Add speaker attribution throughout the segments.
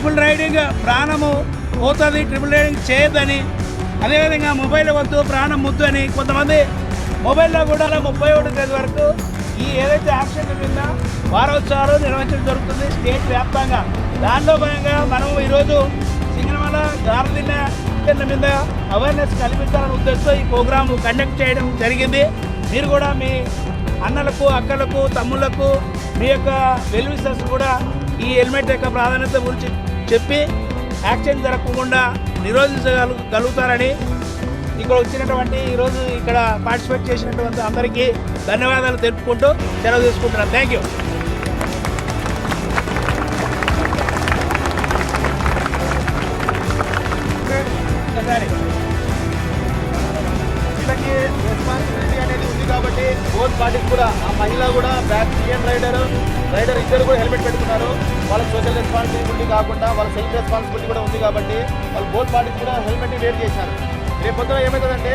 Speaker 1: Triple riding ప్రాణము పోతుంది, triple riding చేయొద్దని, అదేవిధంగా మొబైల్ వద్దు ప్రాణం ముద్దు అని కొంతమంది మొబైల్లో కూడా 31 తేదీ వరకు ఈ ఏదైతే యాక్షన్ మీద వారోత్సవాలు నిర్వహించడం జరుగుతుంది స్టేట్ వ్యాప్తంగా. దాంట్లో భాగంగా మనం ఈరోజు సింగనమల గార్లెన్ మీద అవేర్నెస్ కల్పించాలనే ఉద్దేశంతో ఈ ప్రోగ్రాం కండక్ట్ చేయడం జరిగింది. మీరు కూడా మీ అన్నలకు, అక్కలకు, తమ్ముళ్లకు, మీ యొక్క వెల్ విషర్స్ కూడా ఈ హెల్మెట్ యొక్క ప్రాధాన్యత గురించి చెప్పి యాక్సిడెంట్ జరగకుండా నిరోధించగలుగుతారని ఇక్కడ వచ్చినటువంటి ఈరోజు ఇక్కడ పార్టిసిపేట్ చేసినటువంటి అందరికీ ధన్యవాదాలు తెలుపుకుంటూ సెలవు తీసుకుంటున్నాను. Thank you.
Speaker 2: వీళ్ళకి రెస్పాన్సిబిలిటీ అనేది ఉంది కాబట్టి బోత్ పార్టీస్ కూడా ఆ మహిళ కూడా బ్యాక్ సీఎం రైడర్ ఇద్దరు కూడా హెల్మెట్ పెట్టుకున్నారు. వాళ్ళ సోషల్ రెస్పాన్సిబిలిటీ కాకుండా వాళ్ళ సెల్ఫ్ రెస్పాన్సిబిలిటీ కూడా ఉంది కాబట్టి వాళ్ళు బోత్ పార్టీస్ కూడా హెల్మెట్ని వేర్ చేశారు. రేపొద్దున ఏమవుతుందంటే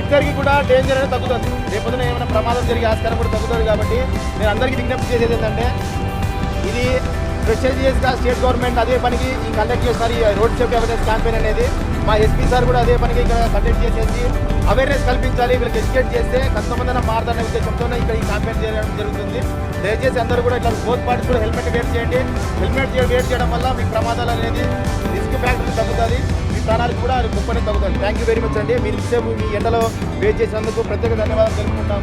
Speaker 2: ఇద్దరికి కూడా డేంజర్ అనేది తగ్గుతుంది. రేపొద్దున ఏమైనా ప్రమాదం జరిగే ఆస్కారం కూడా తగ్గుతుంది. కాబట్టి నేను అందరికీ విజ్ఞప్తి చేసేది ఏంటంటే ఇది ప్రెస్టీజియస్గా స్టేట్ గవర్నమెంట్ అదే పనికి కండక్ట్ చేస్తారు ఈ రోడ్ సేఫ్టీ అవేర్నెస్ క్యాంపెయిన్ అనేది. మా ఎస్పీ సార్ కూడా అదే పనికి ఇక్కడ కండక్ట్ చేసేసి అవేర్నెస్ కల్పించాలి, వీళ్ళకి ఎడ్యుకేట్ చేస్తే కొంతమంది మారుదనే ఉద్దేశంతోనే ఇక్కడ ఈ క్యాంపెయిన్ చేయడం జరుగుతుంది. దయచేసి అందరూ కూడా ఇట్లా బోత్ పార్టీస్ కూడా హెల్మెట్ వేర్ చేయండి. హెల్మెట్ వేర్ చేయడం వల్ల మీ ప్రమాదాలు అనేది రిస్క్ ఫ్యాక్టర్ తగ్గుతుంది, మీ ప్రాణాలకు కూడా ముప్పని తగ్గుతుంది. థ్యాంక్ యూ వెరీ మచ్ అండి. మీరు మీ ఎండలో వేట్ చేసినందుకు ప్రత్యేక ధన్యవాదాలు తెలుపుకుంటాం.